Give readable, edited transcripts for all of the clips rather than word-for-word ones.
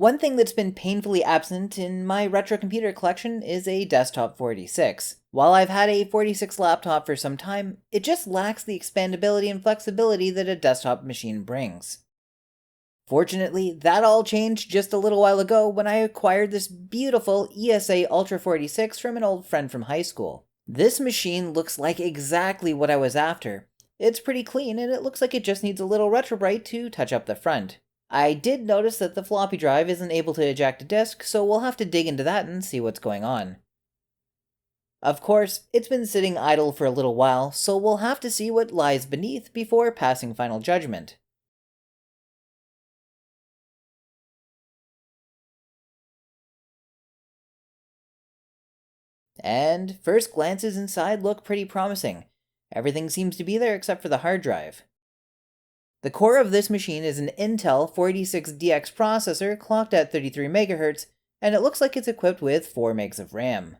One thing that's been painfully absent in my retro computer collection is a desktop 46. While I've had a 46 laptop for some time, it just lacks the expandability and flexibility that a desktop machine brings. Fortunately, that all changed just a little while ago when I acquired this beautiful ESA Ultra 46 from an old friend from high school. This machine looks like exactly what I was after. It's pretty clean and it looks like it just needs a little Retrobrite to touch up the front. I did notice that the floppy drive isn't able to eject a disk, so we'll have to dig into that and see what's going on. Of course, it's been sitting idle for a little while, so we'll have to see what lies beneath before passing final judgment. And first glances inside look pretty promising. Everything seems to be there except for the hard drive. The core of this machine is an Intel 486DX processor clocked at 33 MHz, and it looks like it's equipped with 4 MB of RAM.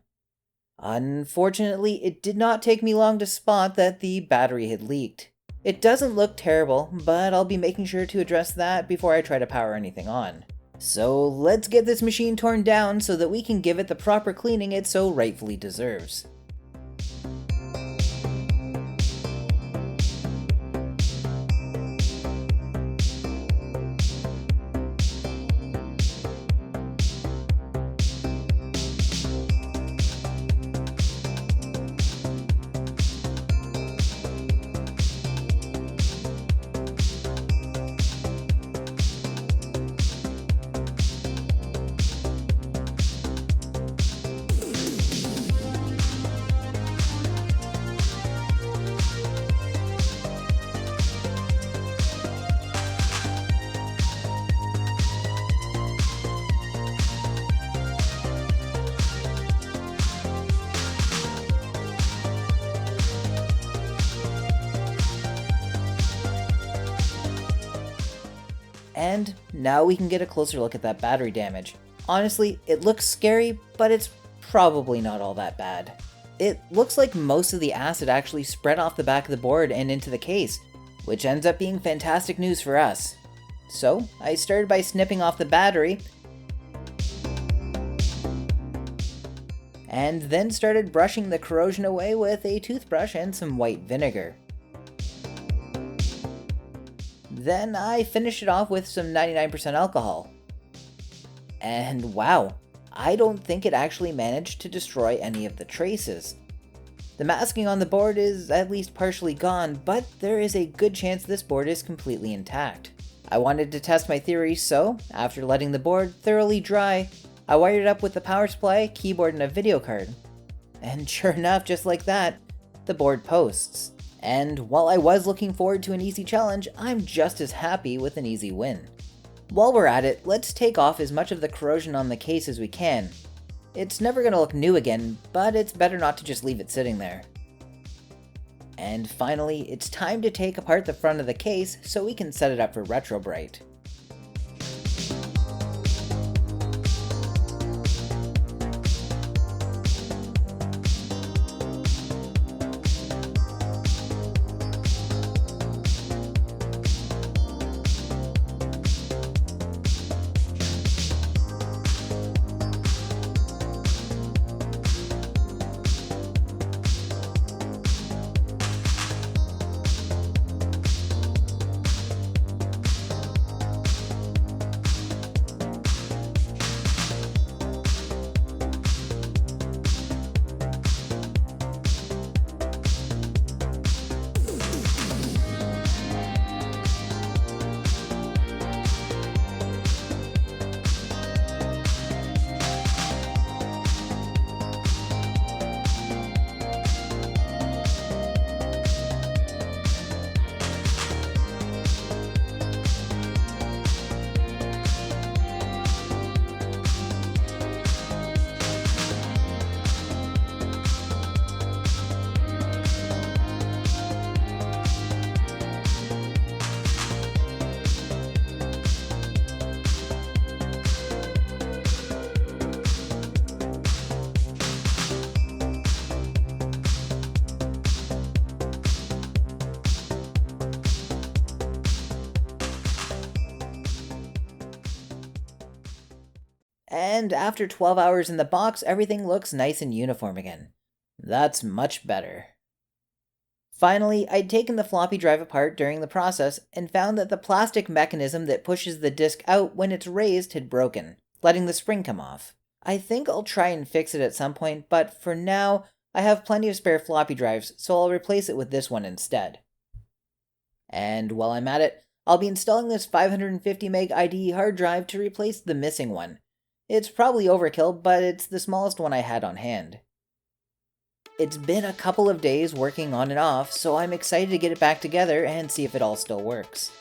Unfortunately, it did not take me long to spot that the battery had leaked. It doesn't look terrible, but I'll be making sure to address that before I try to power anything on. So let's get this machine torn down so that we can give it the proper cleaning it so rightfully deserves. And now we can get a closer look at that battery damage. Honestly, it looks scary, but it's probably not all that bad. It looks like most of the acid actually spread off the back of the board and into the case, which ends up being fantastic news for us. So, I started by snipping off the battery, and then started brushing the corrosion away with a toothbrush and some white vinegar. Then I finished it off with some 99% alcohol. And wow, I don't think it actually managed to destroy any of the traces. The masking on the board is at least partially gone, but there is a good chance this board is completely intact. I wanted to test my theory, so after letting the board thoroughly dry, I wired it up with the power supply, keyboard, and a video card. And sure enough, just like that, the board posts. And while I was looking forward to an easy challenge, I'm just as happy with an easy win. While we're at it, let's take off as much of the corrosion on the case as we can. It's never going to look new again, but it's better not to just leave it sitting there. And finally, it's time to take apart the front of the case so we can set it up for Retrobrite. And after 12 hours in the box, everything looks nice and uniform again. That's much better. Finally, I'd taken the floppy drive apart during the process and found that the plastic mechanism that pushes the disk out when it's raised had broken, letting the spring come off. I think I'll try and fix it at some point, but for now, I have plenty of spare floppy drives, so I'll replace it with this one instead. And while I'm at it, I'll be installing this 550 meg IDE hard drive to replace the missing one. It's probably overkill, but it's the smallest one I had on hand. It's been a couple of days working on and off, so I'm excited to get it back together and see if it all still works.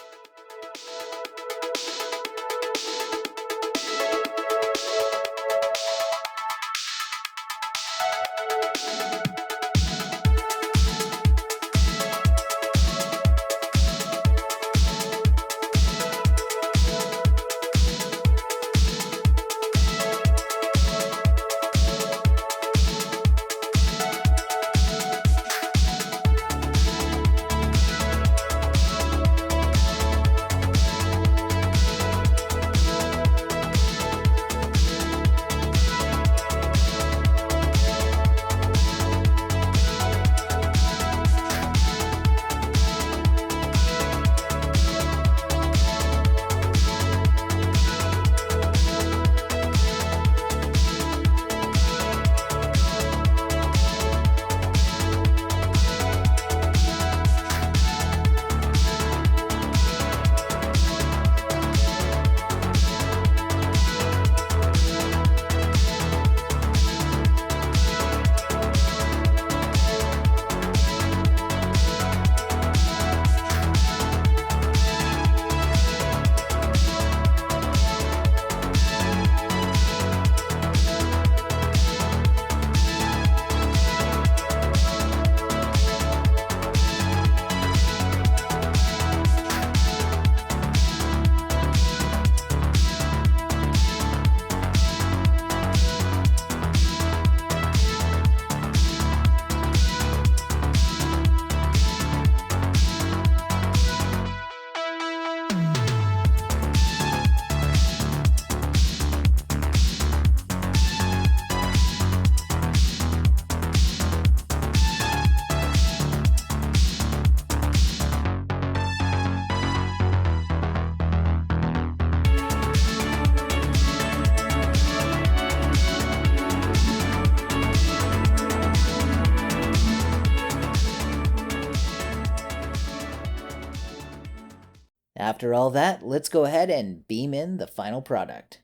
After all that, let's go ahead and beam in the final product.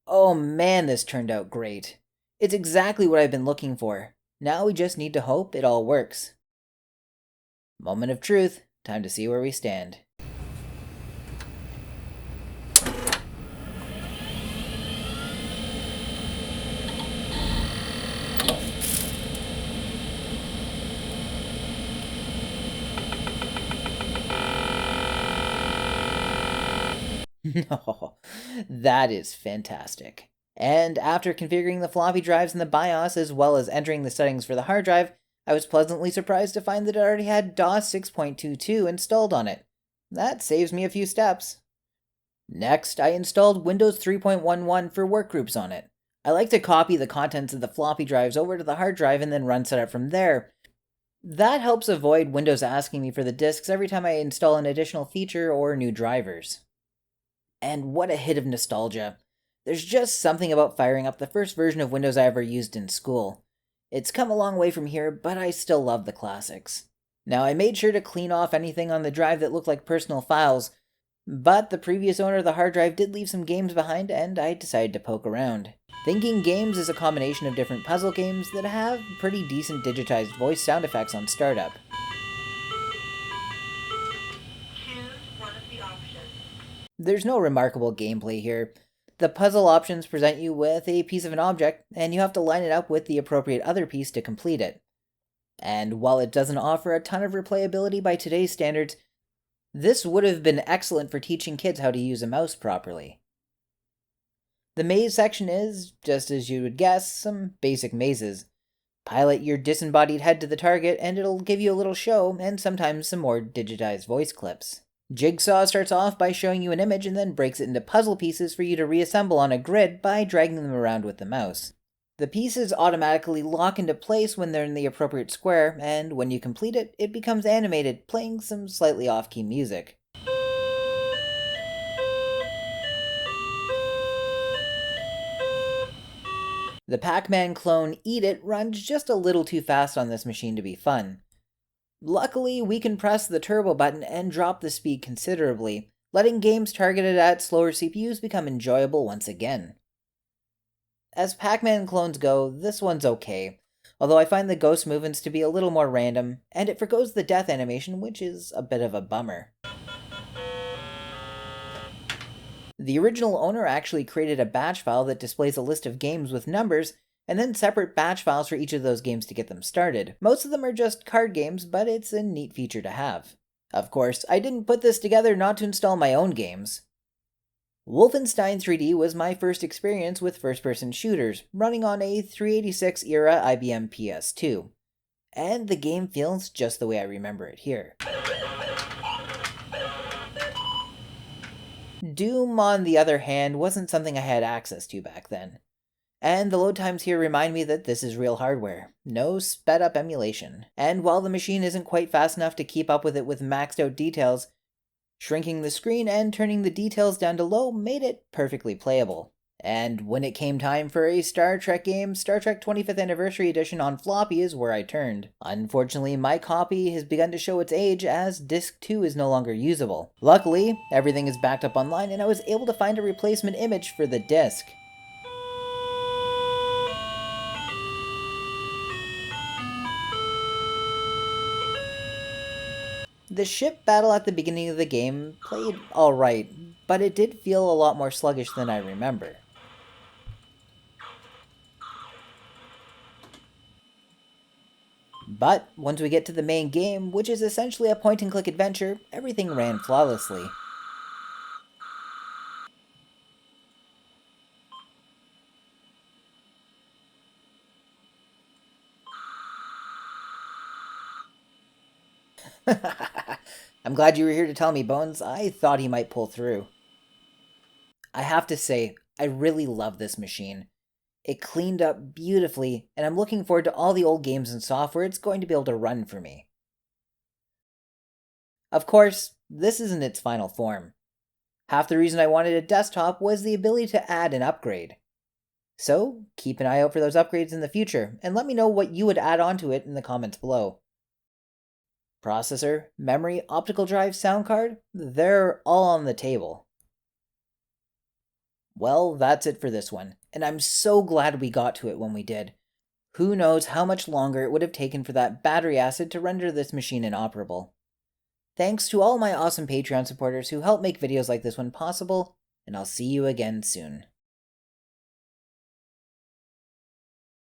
Oh man, this turned out great. It's exactly what I've been looking for. Now we just need to hope it all works. Moment of truth, time to see where we stand. No, that is fantastic. And after configuring the floppy drives in the BIOS as well as entering the settings for the hard drive, I was pleasantly surprised to find that it already had DOS 6.22 installed on it. That saves me a few steps. Next, I installed Windows 3.11 for workgroups on it. I like to copy the contents of the floppy drives over to the hard drive and then run setup from there. That helps avoid Windows asking me for the disks every time I install an additional feature or new drivers. And what a hit of nostalgia. There's just something about firing up the first version of Windows I ever used in school. It's come a long way from here, but I still love the classics. Now, I made sure to clean off anything on the drive that looked like personal files, but the previous owner of the hard drive did leave some games behind, and I decided to poke around. Thinking Games is a combination of different puzzle games that have pretty decent digitized voice sound effects on startup. There's no remarkable gameplay here. The puzzle options present you with a piece of an object, and you have to line it up with the appropriate other piece to complete it. And while it doesn't offer a ton of replayability by today's standards, this would have been excellent for teaching kids how to use a mouse properly. The maze section is, just as you would guess, some basic mazes. Pilot your disembodied head to the target and it'll give you a little show and sometimes some more digitized voice clips. Jigsaw starts off by showing you an image and then breaks it into puzzle pieces for you to reassemble on a grid by dragging them around with the mouse. The pieces automatically lock into place when they're in the appropriate square, and when you complete it, it becomes animated, playing some slightly off-key music. The Pac-Man clone Eat It runs just a little too fast on this machine to be fun. Luckily, we can press the turbo button and drop the speed considerably, letting games targeted at slower CPUs become enjoyable once again. As Pac-Man clones go, this one's okay, although I find the ghost movements to be a little more random, and it forgoes the death animation, which is a bit of a bummer. The original owner actually created a batch file that displays a list of games with numbers, and then separate batch files for each of those games to get them started. Most of them are just card games, but it's a neat feature to have. Of course, I didn't put this together not to install my own games. Wolfenstein 3D was my first experience with first-person shooters, running on a 386-era IBM PS2. And the game feels just the way I remember it here. Doom, on the other hand, wasn't something I had access to back then. And the load times here remind me that this is real hardware, no sped-up emulation. And while the machine isn't quite fast enough to keep up with it with maxed-out details, shrinking the screen and turning the details down to low made it perfectly playable. And when it came time for a Star Trek game, Star Trek 25th Anniversary Edition on floppy is where I turned. Unfortunately, my copy has begun to show its age as Disc 2 is no longer usable. Luckily, everything is backed up online and I was able to find a replacement image for the disc. The ship battle at the beginning of the game played alright, but it did feel a lot more sluggish than I remember. But once we get to the main game, which is essentially a point-and-click adventure, everything ran flawlessly. I'm glad you were here to tell me, Bones. I thought he might pull through. I have to say, I really love this machine. It cleaned up beautifully, and I'm looking forward to all the old games and software it's going to be able to run for me. Of course, this isn't its final form. Half the reason I wanted a desktop was the ability to add and upgrade. So, keep an eye out for those upgrades in the future, and let me know what you would add onto it in the comments below. Processor, memory, optical drive, sound card, they're all on the table. Well, that's it for this one, and I'm so glad we got to it when we did. Who knows how much longer it would have taken for that battery acid to render this machine inoperable. Thanks to all my awesome Patreon supporters who help make videos like this one possible, and I'll see you again soon.